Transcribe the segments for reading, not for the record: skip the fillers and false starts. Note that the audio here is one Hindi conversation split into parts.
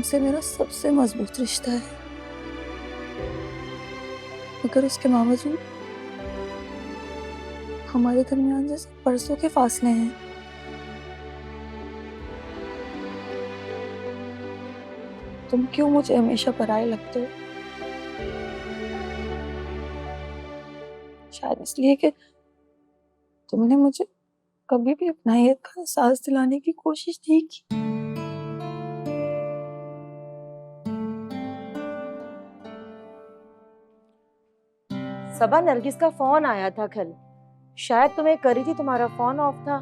उनसे मेरा सबसे मजबूत रिश्ता है, मगर उसके बावजूद हमारे दरमियान जैसे बरसों के फासले हैं। तुम क्यों मुझे हमेशा पराये लगते हो? शायद इसलिए कि तुमने मुझे कभी भी अपनायत का एहसास दिलाने की कोशिश नहीं की। सबा, नरगिस का फोन आया था कल, शायद तुम्हें करी थी, तुम्हारा फोन ऑफ था।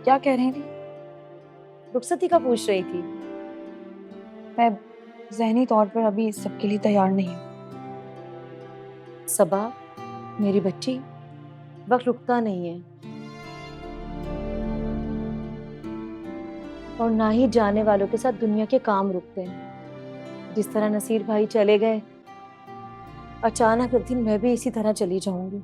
क्या कह रही थी? रुखसती का पूछ रही थी। मैं ज़हनी तौर पर अभी इस सब के लिए तैयार नहीं हूँ। सबा मेरी बच्ची, वक्त रुकता नहीं है और ना ही जाने वालों के साथ दुनिया के काम रुकते हैं। जिस तरह नसीर भाई चले गए, अचानक एक दिन मैं भी इसी तरह चली जाऊंगी।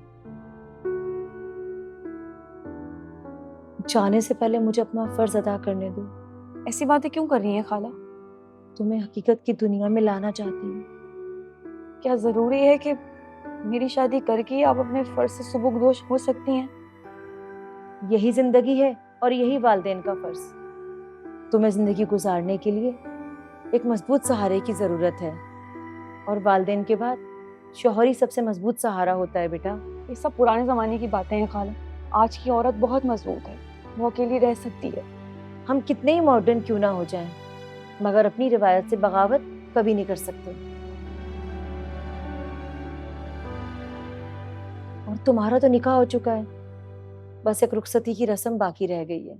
जाने से पहले मुझे अपना फर्ज अदा करने दो। ऐसी बातें क्यों कर रही हैं खाला? तुम्हें हकीकत की दुनिया में लाना चाहती हूँ। क्या जरूरी है कि मेरी शादी करके आप अपने फर्ज से सुबुकदोश हो सकती हैं? यही जिंदगी है और यही वालिदैन का फर्ज। तुम्हें जिंदगी गुजारने के लिए एक मजबूत सहारे की जरूरत है, और वालिदैन के बाद शौहर ही सबसे मजबूत सहारा होता है बेटा। ये सब पुराने जमाने की बातें हैं खाला। आज की औरत बहुत मजबूत है, वो अकेली रह सकती है। हम कितने ही मॉडर्न क्यों ना हो जाएं, मगर अपनी रिवायत से बगावत कभी नहीं कर सकते। और तुम्हारा तो निकाह हो चुका है, बस एक रुखसती की रस्म बाकी रह गई है।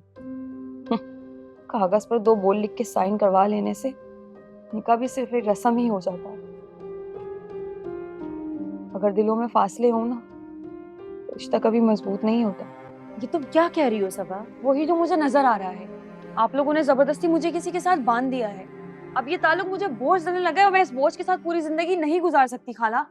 कागज पर 2 बोल लिख के साइन करवा लेने से निकाह भी सिर्फ एक रस्म ही हो जाता है। अगर दिलों में फासले हो ना, तो रिश्ता कभी मजबूत नहीं होता। ये तुम क्या कह रही हो सबा? वही जो मुझे नजर आ रहा है। आप लोगों ने जबरदस्ती मुझे किसी के साथ बांध दिया है। अब ये ताल्लुक मुझे बोझ देने लगा है और मैं इस बोझ के साथ पूरी जिंदगी नहीं गुजार सकती खाला।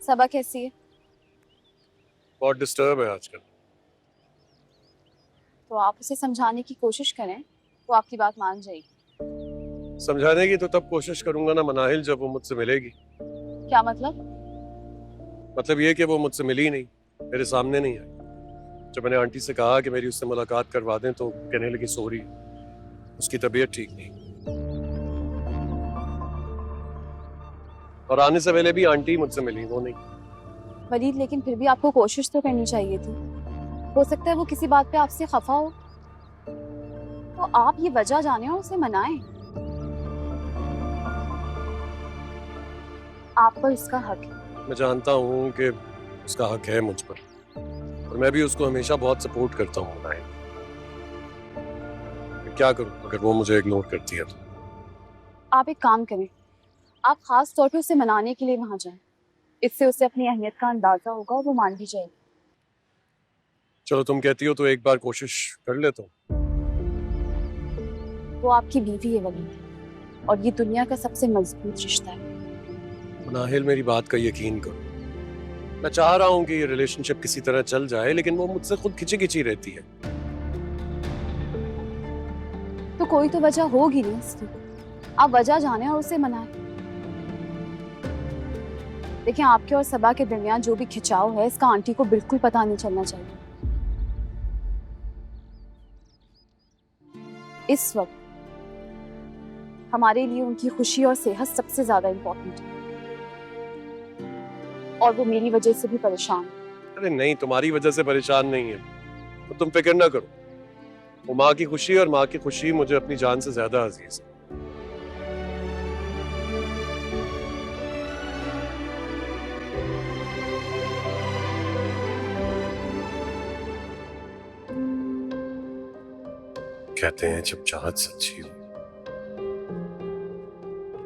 सबा कैसी है? बहुत डिस्टर्ब है आजकल। तो आप उसे समझाने की कोशिश करें, वो आपकी बात मान जाएगी। समझाने की तो तब कोशिश करूंगा ना मनाहिल, जब वो मुझसे मिलेगी। क्या मतलब? मतलब ये कि वो मुझसे मिली ही नहीं, मेरे सामने नहीं आई। जब मैंने आंटी से कहा कि मेरी उससे मुलाकात करवा दें, तो कहने लगी सॉरी, उसकी तबीयत ठीक नहीं। और आने से पहले भी आंटी मुझसे मिली, वो नहीं। वलीद, लेकिन फिर भी आपको कोशिश तो करनी चाहिए थी। हो सकता है वो किसी बात पे आपसे खफा हो, तो आप ये वजह जाने और उसे मनाएं। आप पर उसका हक है। मैं जानता हूँ कि उसका हक है मुझ पर, और मैं भी उसको हमेशा बहुत सपोर्ट करता हूँ मनाहिल। क्या करूँ अगर वो मुझे इग्नोर करती है तो? आप एक काम करें, आप खास तौर पे उसे मनाने के लिए वहां जाएं। इससे उसे अपनी अहमियत का अंदाजा होगा और वो मान भी जाएगी। चलो तुम कहती हो तो एक बार कोशिश कर लेता हूँ। वो आपकी बीवी है वलीद, और ये दुनिया का सबसे मजबूत रिश्ता है। मनाहिल, मेरी बात का यकीन करो। मैं चाह रहा हूँ कि ये रिलेशनशिप किसी तरह चल जाए, लेकिन वो मुझसे खुद खिंची खिंची रहती है। तो कोई तो वजह होगी नहीं इसकी। आप वजह जाने और उसे मनाएं। देखिए, आपके और सबा के दरमियान जो भी खिंचाव है, इसका आंटी को बिल्कुल पता नहीं चलना चाहिए। इस वक्त हमारे लिए उनकी खुशी और सेहत सबसे ज्यादा इम्पोर्टेंट है, और वो मेरी वजह से भी परेशान है। अरे नहीं, तुम्हारी वजह से परेशान नहीं है, तो तुम फिक्र ना करो। वो माँ की खुशी, और माँ की खुशी मुझे अपनी जान से ज्यादा अजीज है। कहते हैं जब चाहत सच्ची हो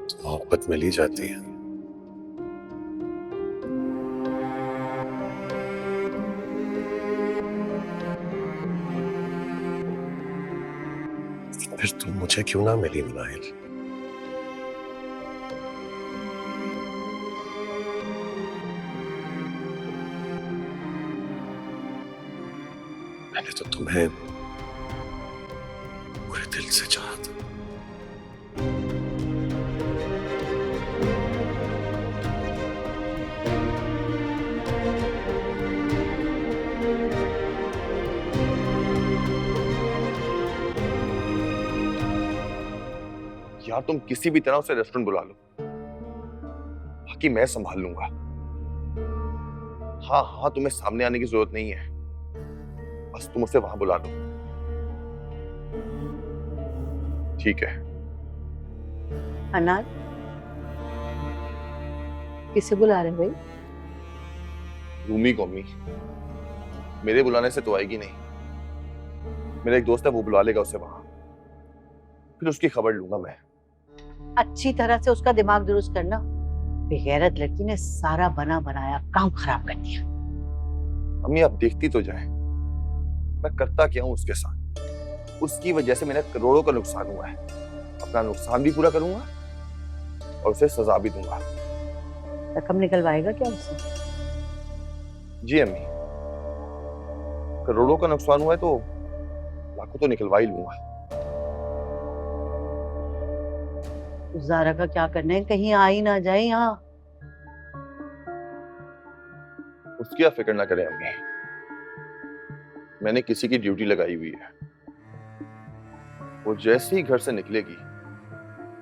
तो मोहब्बत मिल ही जाती है। फिर तुम मुझे क्यों ना मिली मिनाहिल? मैंने तो तुम्हें पूरे दिल से चाहा था। यार तुम किसी भी तरह उसे रेस्टोरेंट बुला लो, बाकी मैं संभाल लूंगा। हाँ हाँ, तुम्हें सामने आने की जरूरत नहीं है, बस तुम उसे वहां बुला लो। ठीक है। अनार, किसे बुला रहे भाई? रूमी को अम्मी, मेरे बुलाने से तो आएगी नहीं। मेरा एक दोस्त है, वो बुला लेगा उसे वहां, फिर उसकी खबर लूंगा मैं। अच्छी तरह से उसका दिमाग दुरुस्त करना। बेगैरत लड़की ने सारा बना बनाया काम खराब कर दिया। अम्मी आप देखती तो जाए, मैं करता क्या हूं उसके साथ। उसकी वजह से मेरा करोड़ों का नुकसान हुआ है। अपना नुकसान भी पूरा करूंगा और उसे सजा भी दूंगा। रकम निकलवाएगा क्या उससे? जी अम्मी, करोड़ों का नुकसान हुआ है तो लाखों तो निकलवा ही लूंगा। उस ज़ारा का क्या करना है, कहीं आ ही ना जाए यहाँ। उसकी आप फिक्र ना करें अम्मी, मैंने किसी की ड्यूटी लगाई हुई है। वो जैसे ही घर से निकलेगी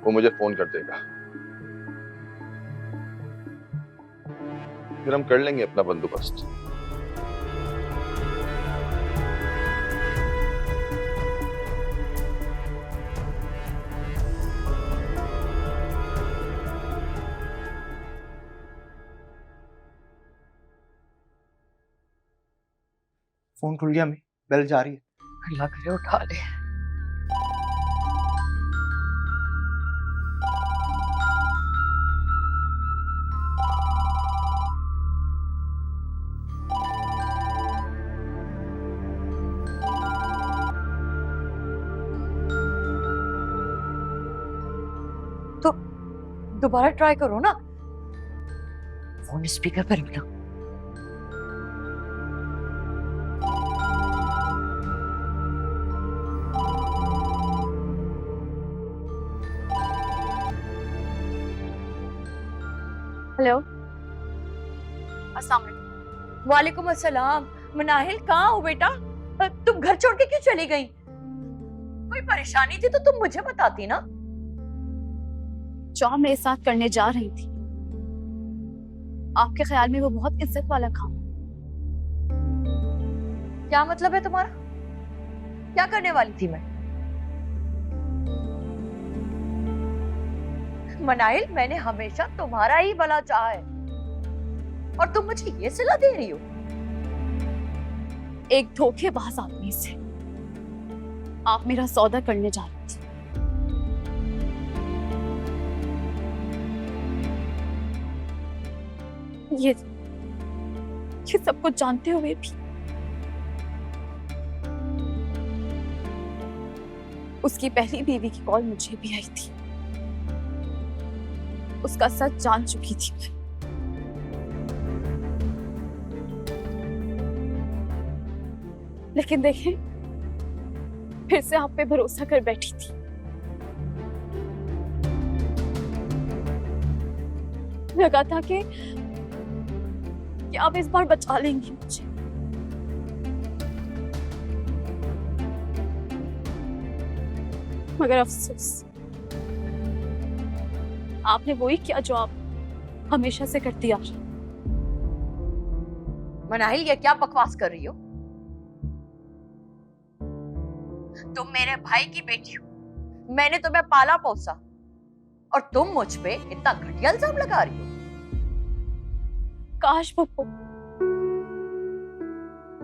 वो मुझे फोन कर देगा, फिर हम कर लेंगे अपना बंदोबस्त। फोन खुल गया, मैं बेल जा रही है। अल्लाह करे उठा ले। तो दोबारा ट्राई करो ना, फोन स्पीकर पर रखना। हेलो, अस्सलाम वालेकुम। वालेकुम अस्सलाम। मिनाहिल कहाँ हो बेटा? तुम घर छोड़ के क्यों चली गई? कोई परेशानी थी तो तुम मुझे बताती ना। जॉब मेरे साथ करने जा रही थी, आपके ख्याल में वो बहुत इज्जत वाला काम? क्या मतलब है तुम्हारा? क्या करने वाली थी मैं? मनाइल, मैंने हमेशा तुम्हारा ही भला चाहा है और तुम मुझे ये सलाह दे रही हो? एक धोखेबाज आदमी से आप मेरा सौदा करने जा रही थी। ये सब कुछ जानते हुए भी उसकी पहली बीवी की कॉल मुझे भी आई थी। उसका सच जान चुकी थी मैं। लेकिन देखें, फिर से आप पे भरोसा कर बैठी थी। लगा था कि आप इस बार बचा लेंगी मुझे। मगर अफसोस, आपने वही किया जो आप हमेशा से करती आ रही। मनाहिल, ये क्या बकवास कर रही हो? तुम मेरे भाई की बेटी हो, मैंने तुम्हें पाला पोसा और तुम मुझ पे इतना घटिया इल्जाम लगा रही हो। काश पप्पू,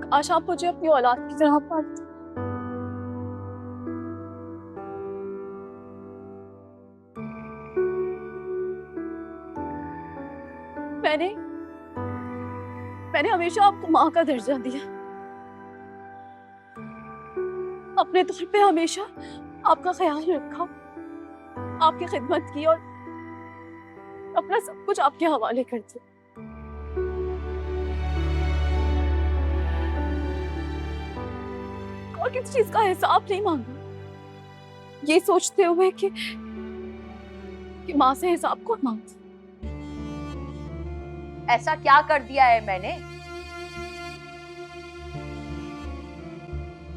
काश आप मुझे अपनी औलाद की तरह पालते। मैंने हमेशा आपको माँ का दर्जा दिया। अपने तौर पे हमेशा आपका ख्याल रखा, आपकी खिदमत की और अपना सब कुछ आपके हवाले कर दिया। और किसी चीज का हिसाब नहीं मांगा, ये सोचते हुए कि माँ से हिसाब कौन मांगता। ऐसा क्या कर दिया है मैंने?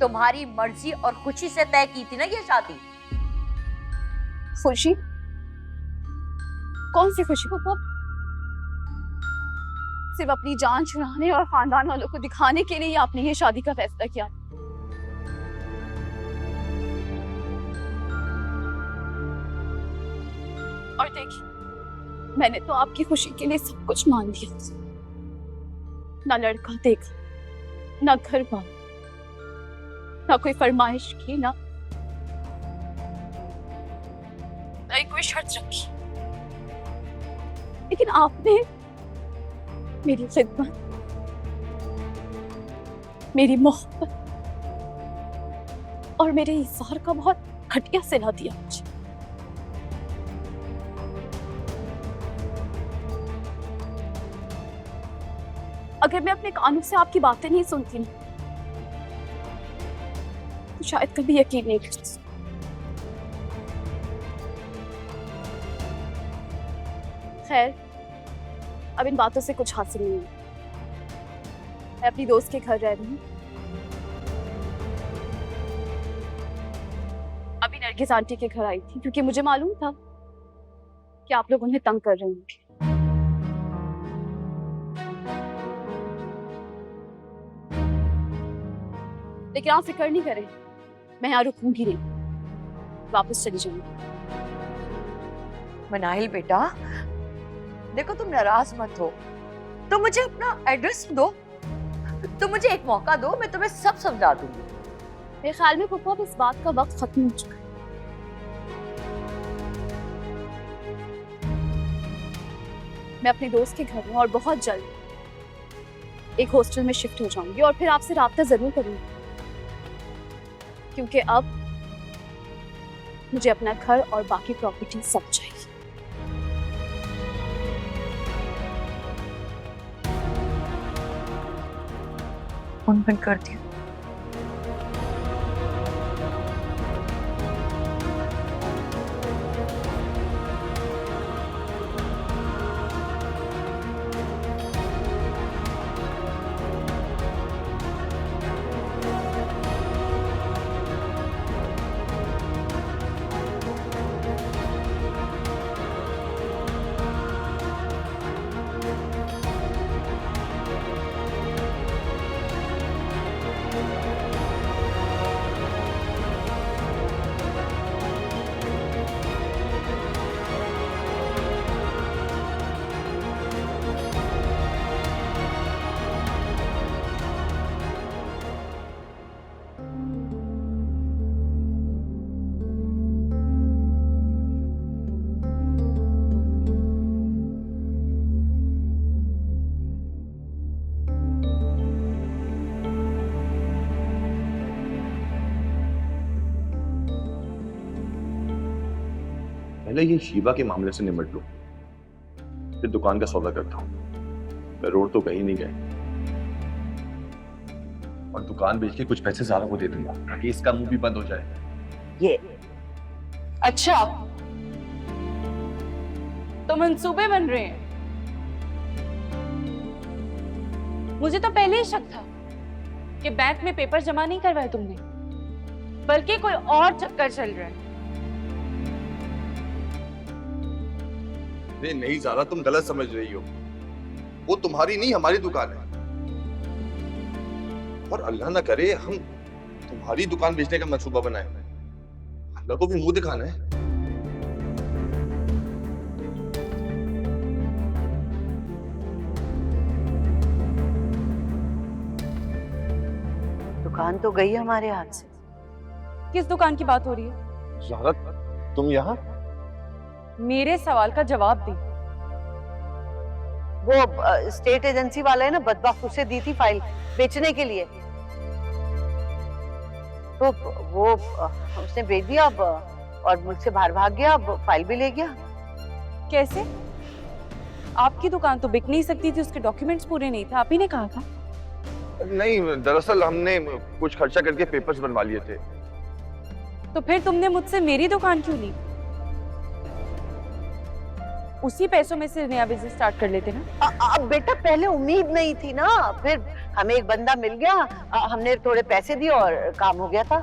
तुम्हारी मर्जी और खुशी से तय की थी ना ये शादी। खुशी? कौन सी खुशी पापा? सिर्फ अपनी जान छुड़ाने और खानदान वालों को दिखाने के लिए आपने ये शादी का फैसला किया। और देखिए, मैंने तो आपकी खुशी के लिए सब कुछ मान लिया। ना लड़का देखा, ना घर बार, ना कोई फरमाइश की, ना ही कोई शर्त रखी। लेकिन आपने मेरी खिदमत, मेरी मोहब्बत और मेरे इज़हार का बहुत घटिया सिला दिया मुझे। अगर मैं अपने कानों से आपकी बातें नहीं सुनती ना, तो शायद कभी यकीन नहीं कर सकती। खैर, अब इन बातों से कुछ हासिल नहीं है। मैं अपनी दोस्त के घर रह रही हूँ। अभी नरगिस आंटी के घर आई थी क्योंकि मुझे मालूम था कि आप लोग उन्हें तंग कर रहे होंगे। लेकिन आप फिक्र नहीं करें, मैं यहाँ रुकूंगी नहीं, वापस चली जाऊंगी। मिनाहिल बेटा, देखो तुम नाराज मत हो, तो मुझे अपना एड्रेस दो, तो मुझे एक मौका दो, मैं तुम्हें सब समझा दूंगी। मेरे ख्याल में पप्पा अब इस बात का वक्त खत्म हो चुका है। मैं अपने दोस्त के घर हूँ और बहुत जल्द एक हॉस्टल में शिफ्ट हो जाऊंगी और फिर आपसे राब्ता जरूर करूंगी, क्योंकि अब मुझे अपना घर और बाकी प्रॉपर्टी सब चाहिए। फोन बंद कर दिया। पहले ये शीबा के मामले से निपट लूं, फिर दुकान का सौदा करता हूँ। मैं रोड तो कहीं नहीं गए और दुकान बेच के कुछ पैसे ज़ारा को दे दूंगा ताकि इसका मुंह भी बंद हो जाए। ये अच्छा, तो मंसूबे बन रहे हैं। मुझे तो पहले ही शक था कि बैंक में पेपर जमा नहीं करवाए तुमने, बल्कि कोई और चक्कर चल रहा है। नहीं ज़ारा, तुम गलत समझ रही हो। वो तुम्हारी नहीं, हमारी दुकान है और अल्लाह ना करे हम तुम्हारी दुकान बेचने का मंसूबा बनाए। अल्लाह को भी मुंह दिखाना है। दुकान तो गई हमारे हाथ से। किस दुकान की बात हो रही है? ज़ारा, तुम यहाँ? मेरे सवाल का जवाब दी। वो स्टेट एजेंसी वाला है ना, बदबख्त, उसे दी थी फाइल बेचने के लिए। तो वो उसने भेज दिया अब, और मुझसे बाहर भाग गया, अब फाइल भी ले गया। कैसे? आपकी दुकान तो बिक नहीं सकती थी, उसके डॉक्यूमेंट्स पूरे नहीं थे, आप ही ने कहा था। नहीं, दरअसल हमने कुछ खर्चा करके पेपर्स बनवा लिए थे। तो फिर तुमने मुझसे मेरी दुकान क्यों ली? उसी पैसों में से नया बिजनेस स्टार्ट कर लेते ना। बेटा पहले उम्मीद नहीं थी ना, फिर हमें एक बंदा मिल गया, हमने थोड़े पैसे दिए और काम हो गया था।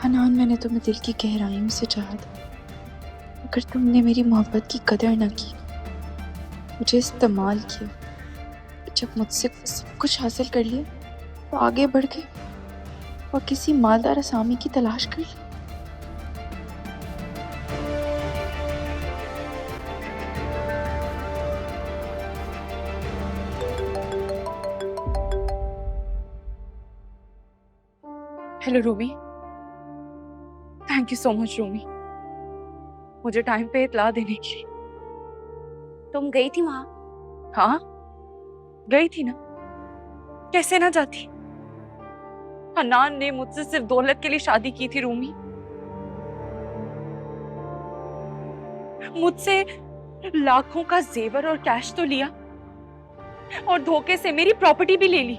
हनान, मैंने तुम्हें दिल की गहराइयों से चाहा था, अगर तुमने मेरी मोहब्बत की कदर न की, मुझे इस्तेमाल किया, जब मुझसे सब कुछ हासिल कर लिया तो आगे बढ़ गए और किसी मालदार असामी की तलाश कर ली। Hello Ruby, thank you so much Ruby, मुझे टाइम पे इत्तला देने के लिए। तुम गई थी वहां? हाँ गई थी ना, कैसे ना जाती। हनान ने मुझसे सिर्फ दौलत के लिए शादी की थी रूमी, मुझसे लाखों का जेवर और कैश तो लिया और धोखे से मेरी प्रॉपर्टी भी ले ली।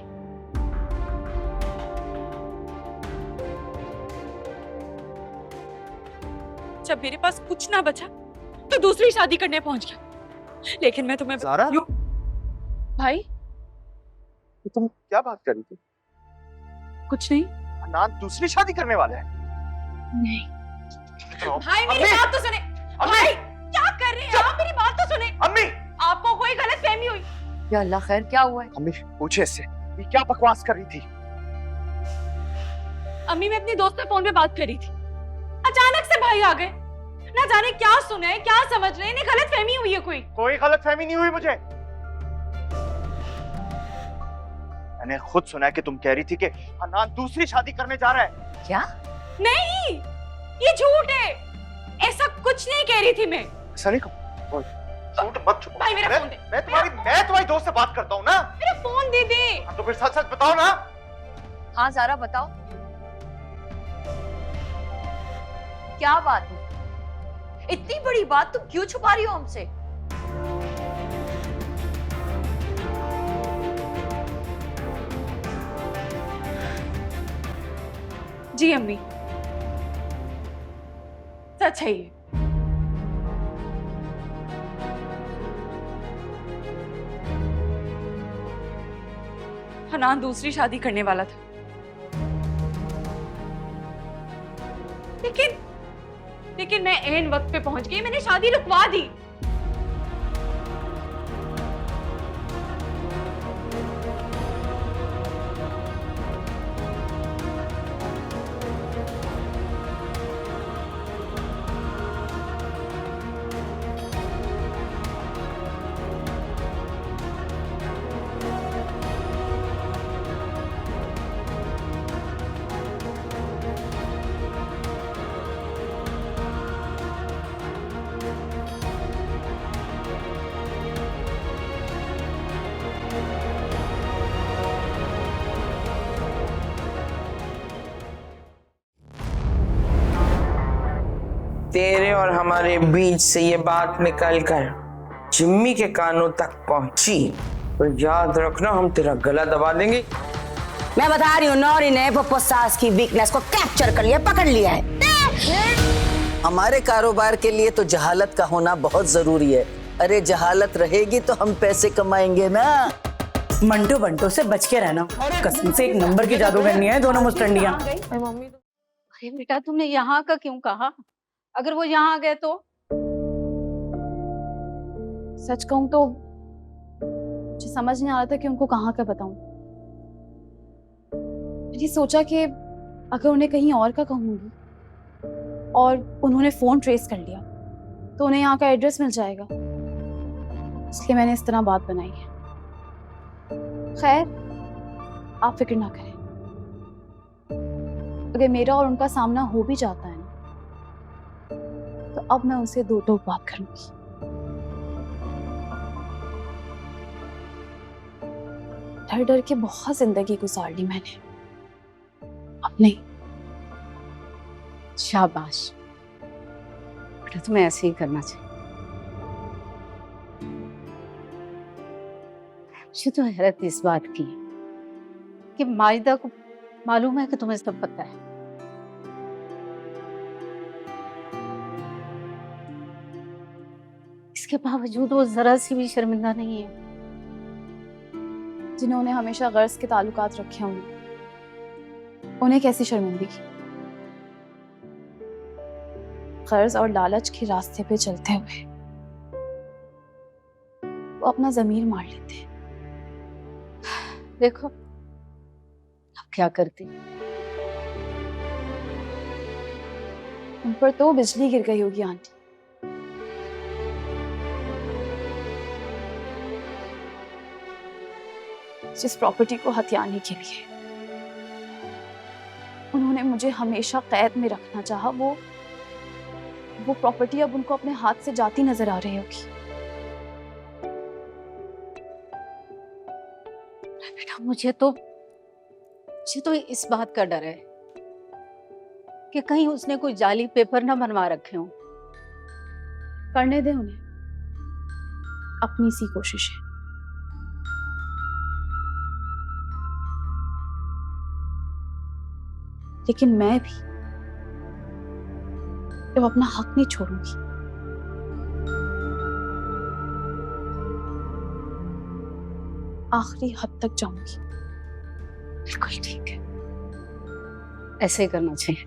जब मेरे पास कुछ ना बचा तो दूसरी शादी करने पहुंच गया। लेकिन मैं तुम्हें ज़ारा? भाई तुम क्या बात कर रही थी? कुछ नहीं। हनान दूसरी शादी करने वाला है? नहीं भाई, मेरी अम्मी! बात तो सुने। भाई क्या कर रहे हैं आप? मेरी बात तो सुने। अम्मी! आपको कोई गलतफहमी हुई? या अल्लाह खैर, क्या हुआ है? अम्मी पूछे इससे, ये क्या बकवास कर रही थी? अम्मी, मैं अपनी दोस्त से फोन पे बात कर रही थी, अचानक से भाई आ गए। ना जाने क्या सुना है, क्या समझ रहे हैं, इन्हें गलतफहमी हुई है कोई। कोई गलतफहमी नहीं हुई मुझे। मैंने खुद सुना है कि तुम कह रही थी कि हनान दूसरी शादी करने जा रहा है। क्या? नहीं, ये झूठ है, ऐसा कुछ नहीं कह रही थी मैं। ऐसा नहीं कहूं। झूठ मत छुपाओ। भाई मेरा फोन दे। मैं तुम्हारी दोस्त से बात करता हूँ ना। मेरा फोन दे दे। तो फिर सच सच बताओ ना। हाँ ज़ारा बताओ, क्या बात है? इतनी बड़ी बात तुम क्यों छुपा रही हो हमसे? जी अम्मी, सच है ये। हनान दूसरी शादी करने वाला था, लेकिन मैं ऐन वक्त पे पहुंच गई, मैंने शादी रुकवा दी। तेरे और हमारे बीच से ये बात निकल कर जिम्मी के कानों तक पहुंची तो याद रखना, हम तेरा गला दबा देंगे। मैं बता रही हूँ, नौरी ने पप्पो सास की वीकनेस को कैप्चर कर लिया, पकड़ लिया है। हमारे कारोबार के लिए तो जहालत का होना बहुत जरूरी है। अरे जहालत रहेगी तो हम पैसे कमाएंगे ना। मंटो बंटो से बच के रहना, कसम से एक नंबर की जादूगरनी है दोनों मुस्टंडियां। अरे बेटा, तुमने यहाँ का क्यों कहा? अगर वो यहाँ आ गए तो? सच कहूं तो मुझे समझ नहीं आ रहा था कि उनको कहाँ का बताऊं। मैंने सोचा कि अगर उन्हें कहीं और का कहूंगी और उन्होंने फोन ट्रेस कर लिया तो उन्हें यहाँ का एड्रेस मिल जाएगा, इसलिए मैंने इस तरह बात बनाई है। खैर, आप फिक्र ना करें, अगर मेरा और उनका सामना हो भी जाता है ना, तो अब मैं उनसे दो टोक बात करूंगी। डर डर के बहुत जिंदगी गुजार ली मैंने, अब नहीं। शाबाश बेटा, तुम्हें ऐसे ही करना चाहिए। मुझे तो हैरत इस बात की है कि माजिदा को मालूम है कि तुम्हें सब पता है। इसके बावजूद वो जरा सी भी शर्मिंदा नहीं है। जिन्होंने हमेशा गर्ज के ताल्लुकात रखे होंगे उन्हें कैसी शर्मिंदगी। गर्ज और लालच के रास्ते पे चलते हुए वो अपना जमीर मार लेते हैं। देखो अब क्या करती। उन पर तो बिजली गिर गई होगी आंटी। जिस प्रॉपर्टी को हथियाने के लिए उन्होंने मुझे हमेशा कैद में रखना चाहा, वो प्रॉपर्टी अब उनको अपने हाथ से जाती नजर आ रही होगी। बेटा मुझे तो इस बात का डर है कि कहीं उसने कोई जाली पेपर ना बनवा रखे हों। करने दे उन्हें, अपनी सी कोशिश है। लेकिन मैं भी अब अपना हक नहीं छोड़ूंगी। आखिरी हद तक जाऊंगी। बिल्कुल ठीक है, ऐसे ही करना चाहिए।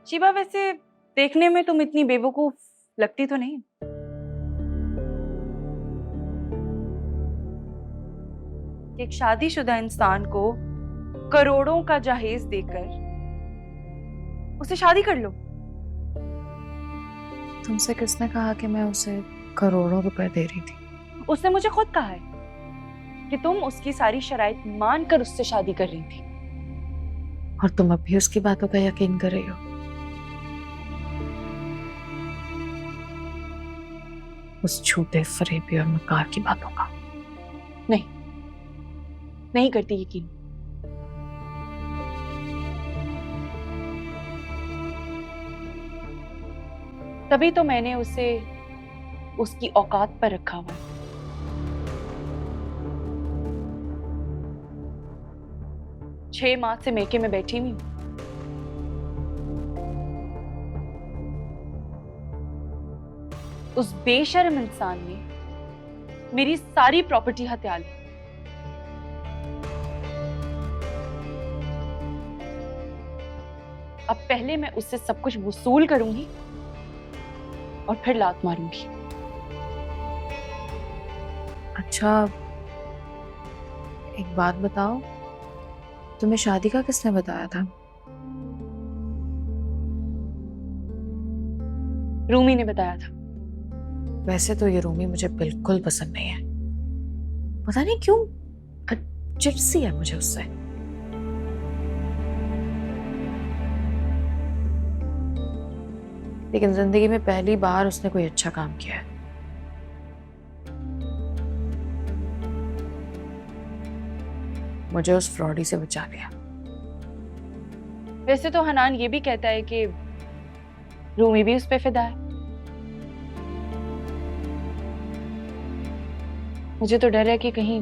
शिवा, वैसे देखने में तुम इतनी बेवकूफ लगती तो नहीं। एक शादीशुदा इंसान को करोड़ों का जहेज देकर उसे शादी कर लो। तुमसे किसने कहा कि मैं उसे करोड़ों रुपए दे रही थी? उसने मुझे खुद कहा है कि तुम उसकी सारी शराइत मानकर उससे शादी कर रही थी। और तुम अब भी उसकी बातों का यकीन कर रही हो? उस झूठे, फरेबी और मकार की बातों का? नहीं करती यकीन। तभी तो मैंने उसे उसकी औकात पर रखा हुआ है। 6 माह से मेके में बैठी हुई हूं। उस बेशर्म इंसान ने मेरी सारी प्रॉपर्टी हथिया ली। अब पहले मैं उससे सब कुछ वसूल करूंगी और फिर लात मारूंगी। अच्छा, एक बात बताओ, तुम्हें शादी का किसने बताया था? रूमी ने बताया था। वैसे तो ये रूमी मुझे बिल्कुल पसंद नहीं है। पता नहीं क्यों अजीब सी है मुझे उससे। लेकिन जिंदगी में पहली बार उसने कोई अच्छा काम किया है। मुझे उस फ्रॉडी से बचा लिया। वैसे तो हनान ये भी कहता है कि रूमी भी उस पे फिदा है। मुझे तो डर है कि कहीं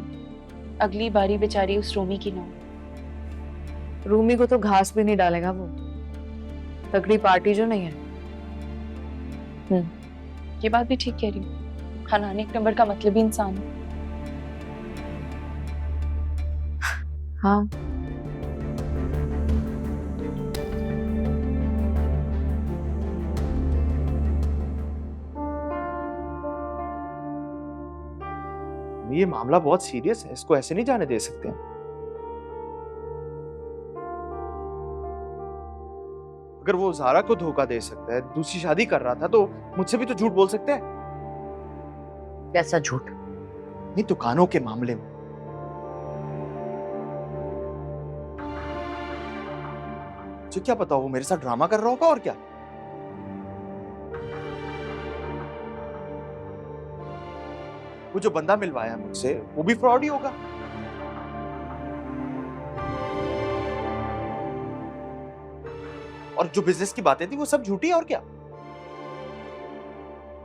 अगली बारी बेचारी उस रूमी की ना हो। रूमी को तो घास भी नहीं डालेगा वो, तगड़ी पार्टी जो नहीं है। ये बात भी ठीक कह रही हूँ। हनान एक नंबर का मतलबी इंसान है। हाँ, ये मामला बहुत सीरियस है, इसको ऐसे नहीं जाने दे सकते हैं। अगर वो ज़ारा को धोखा दे सकता है, दूसरी शादी कर रहा था, तो मुझसे भी तो झूठ बोल सकते हैं। कैसा झूठ? नहीं, दुकानों के मामले में। मुझे क्या पता, वो मेरे साथ ड्रामा कर रहा होगा और क्या। वो जो बंदा मिलवाया मुझसे, वो भी फ्रॉड ही होगा। और जो बिजनेस की बातें थी वो सब झूठी है और क्या।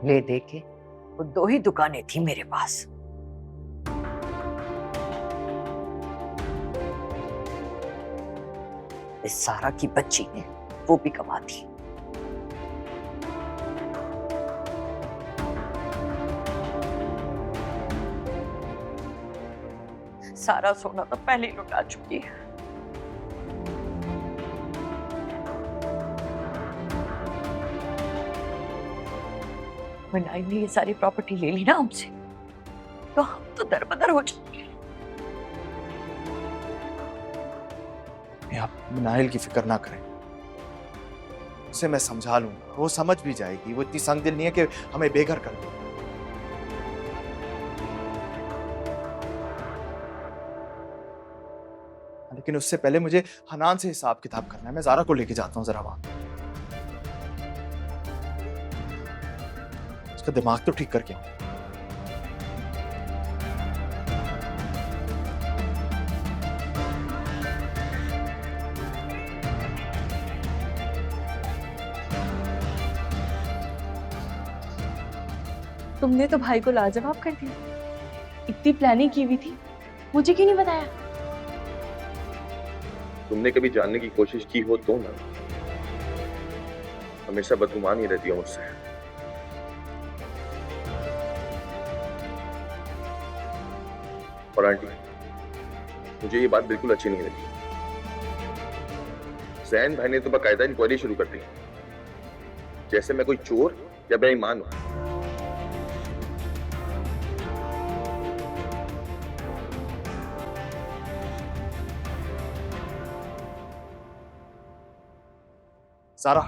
ले देखे, वो 2 ही दुकानें थी मेरे पास। इस सारा की बच्ची ने वो भी कमा दी। सारा सोना तो पहले ही लुटा चुकी है। मिनाइल ने ये सारी प्रॉपर्टी ले ली ना हमसे, तो हम तो दरबदर हो जाएंगे। आप मिनाहिल की फिक्र ना करें, उसे मैं समझा लूंगा, वो समझ भी जाएगी। वो इतनी संग दिल नहीं है कि हमें बेघर कर दे। लेकिन उससे पहले मुझे हनान से हिसाब किताब करना है। मैं ज़ारा को लेके जाता हूँ जरा वहां। उसका दिमाग तो ठीक करके आऊं। तुमने तो भाई को लाजवाब कर दिया। इतनी प्लानिंग की हुई थी, मुझे क्यों नहीं बताया? तुमने कभी जानने की कोशिश की हो तो ना, हमेशा बदगुमान ही रहती हो मुझसे। और आंटी, मुझे ये बात बिल्कुल अच्छी नहीं लगी। जैन भाई ने तो बाकायदा इंक्वायरी शुरू कर दी, जैसे मैं कोई चोर या बेईमान हूं। सारा,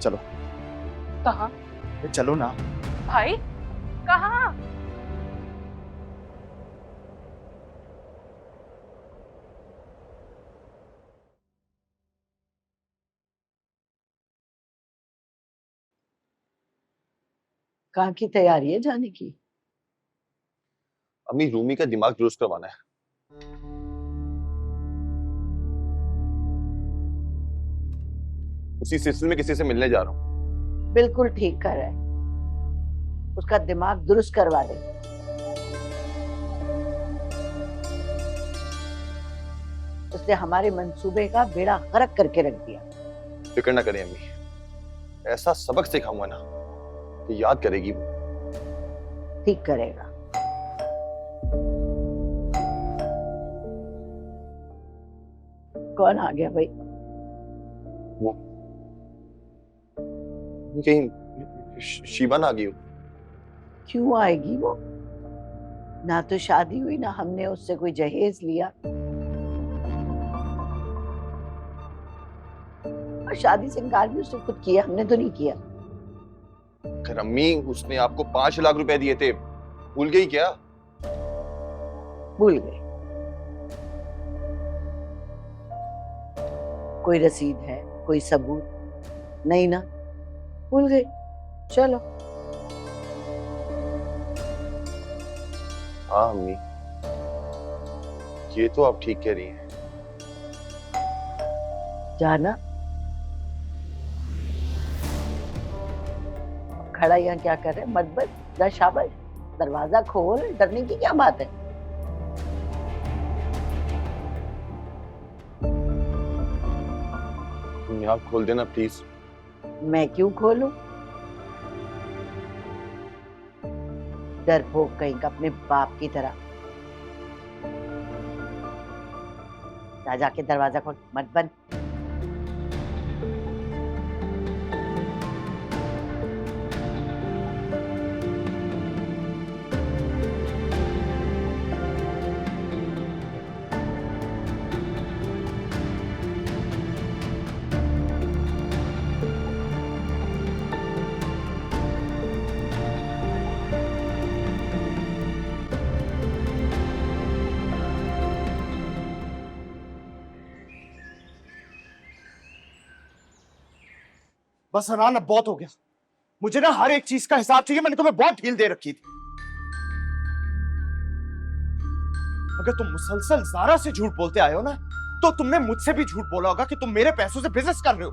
चलो। कहाँ? चलो ना। भाई कहाँ? कहाँ की तैयारी है जाने की? अम्मी, रूमी का दिमाग दुरुस्त करवाना है। उसी सिलसिले में किसी से मिलने जा रहा हूँ। बिल्कुल ठीक कर रहा है, उसका दिमाग दुरुस्त करवा दे। उसने हमारे मंसूबे का बेड़ा गर्क करके रख दिया। फिक्र ना करें अम्मी, ऐसा सबक सिखाऊंगा ना कि याद करेगी वो। ठीक करेगा। कौन आ गया भाई? वो कहीं शिवा ना आ गई हो? क्यों आएगी वो? ना तो शादी हुई, ना हमने उससे कोई जहेज लिया। और शादी से इनकार भी उसने खुद किया, हमने तो नहीं किया। खैर अम्मी, उसने आपको 5 लाख रुपए दिए थे, भूल गई क्या? भूल गए। कोई रसीद है, कोई सबूत? नहीं ना, भूल गए। चलो। हाँ अम्मी, ये तो आप ठीक कह रही हैं। जाना। खड़ा यहाँ क्या कर रहे? मत बस, जा शाबाश, दरवाजा खोल। डरने की क्या बात है? आप खोल देना प्लीज। मैं क्यों खोलूं? डरपोक कहीं का, अपने बाप की तरह। जा जाके दरवाजा खोल, मत बंद। बस हरान, अब बहुत हो गया। मुझे ना हर एक चीज का हिसाब चाहिए। मैंने तुम्हें बहुत ढील दे रखी थी। अगर तुम मुसलसल ज़ारा से झूठ बोलते आए हो ना, तो तुमने मुझसे भी झूठ बोला होगा कि तुम मेरे पैसों से बिजनेस कर रहे हो।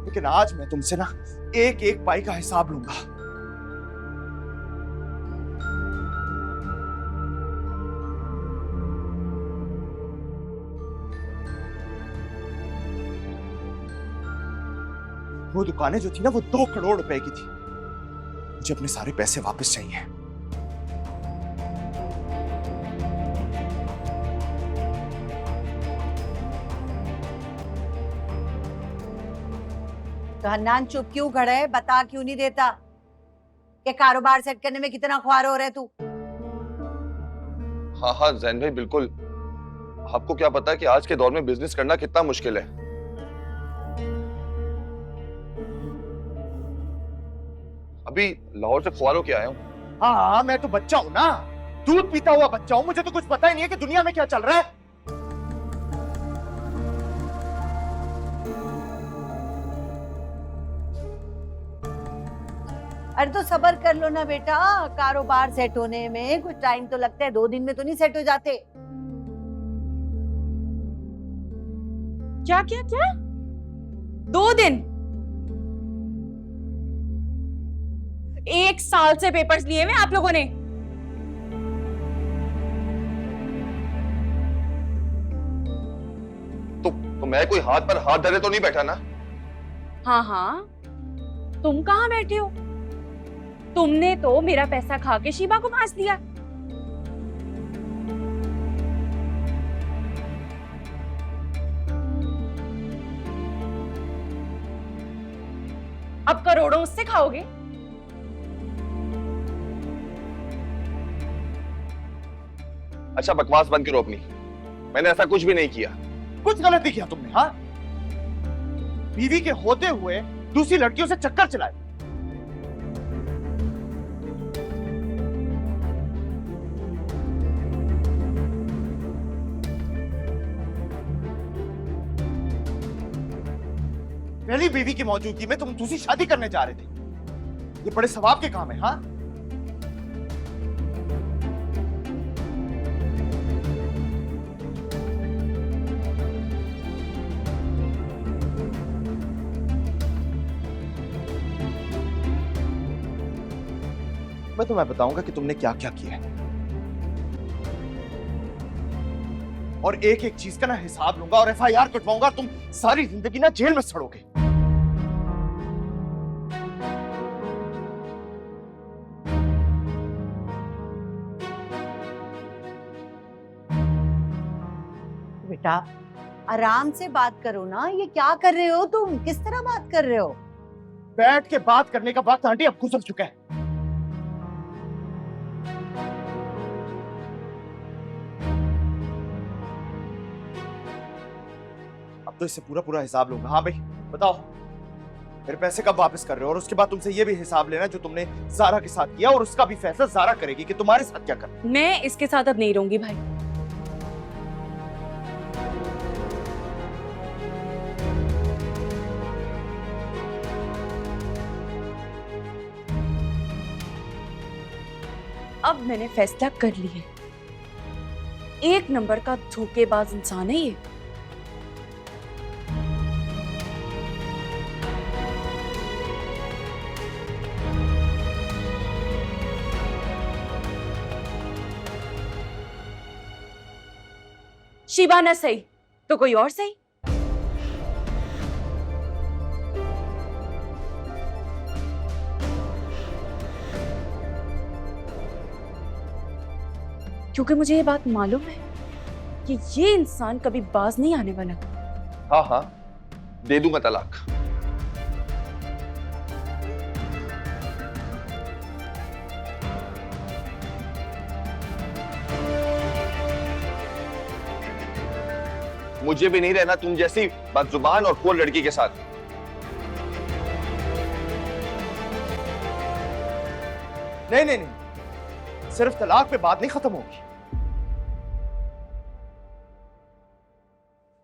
लेकिन आज मैं तुमसे ना एक एक पाई का हिसाब लूंगा। वो दुकानें जो थी ना, वो 2 करोड़ रुपए की थी। मुझे अपने सारे पैसे वापस चाहिए। तो हन्नान चुप क्यों खड़ा है? बता क्यों नहीं देता कि कारोबार सेट करने में कितना ख्वार हो रहा है तू? हाँ हाँ जैन भाई, बिल्कुल। आपको क्या पता है कि आज के दौर में बिजनेस करना कितना मुश्किल है। अभी लाहौर से ख्वार होके आया हूँ। हाँ, मैं तो बच्चा हूँ ना, दूध पीता हुआ बच्चा हूँ। मुझे तो कुछ पता ही नहीं है कि दुनिया में क्या चल रहा है। अरे तो सब्र कर लो ना बेटा, कारोबार सेट होने में कुछ टाइम तो लगता है। 2 दिन में तो नहीं सेट हो जाते। क्या क्या क्या? 2 दिन? 1 साल से पेपर्स लिए हुए आप लोगों ने। तो मैं कोई हाथ पर हाथ धरे तो नहीं बैठा ना? हाँ हाँ, तुम कहाँ बैठे हो? तुमने तो मेरा पैसा खा के शीबा को फांस दिया। अब करोड़ों उससे खाओगे। अच्छा, बकवास बंद करो अपनी। मैंने ऐसा कुछ भी नहीं किया। कुछ गलत नहीं किया तुमने। हाँ, बीवी के होते हुए दूसरी लड़कियों से चक्कर चलाए। पहली बीवी की मौजूदगी में तुम दूसरी शादी करने जा रहे थे। ये बड़े सवाब के काम है। हाँ, मैं तुम्हें बताऊंगा कि तुमने क्या क्या किया है, और एक एक चीज का ना हिसाब लूंगा और FIR कटवाऊंगा। तुम सारी जिंदगी ना जेल में सड़ोगे। बेटा आराम से बात करो ना। ये क्या कर रहे हो तुम? किस तरह बात कर रहे हो? बैठ के बात करने का वक्त आंटी अब गुजर चुका है। अब तो इससे पूरा पूरा हिसाब लूंगा। हाँ भाई बताओ, मेरे पैसे कब वापस कर रहे हो? और उसके बाद तुमसे ये भी हिसाब लेना जो तुमने ज़ारा के साथ किया, और उसका भी फैसला ज़ारा करेगी कि तुम्हारे साथ क्या करना। मैं इसके साथ अब नहीं रहूंगी भाई। अब मैंने फैसला कर लिया। 1 नंबर का धोखेबाज इंसान है ये। शिबा ना सही तो कोई और सही। क्योंकि मुझे ये बात मालूम है कि ये इंसान कभी बाज नहीं आने वाला। हाँ हाँ, दे दूंगा तलाक। मुझे भी नहीं रहना तुम जैसी बदजुबान और खोर लड़की के साथ। नहीं नहीं नहीं, सिर्फ तलाक पे बात नहीं खत्म होगी।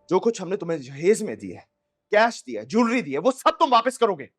जो कुछ हमने तुम्हें जहेज में दिया है, कैश दिया, ज्वेलरी दी है, वो सब तुम वापस करोगे।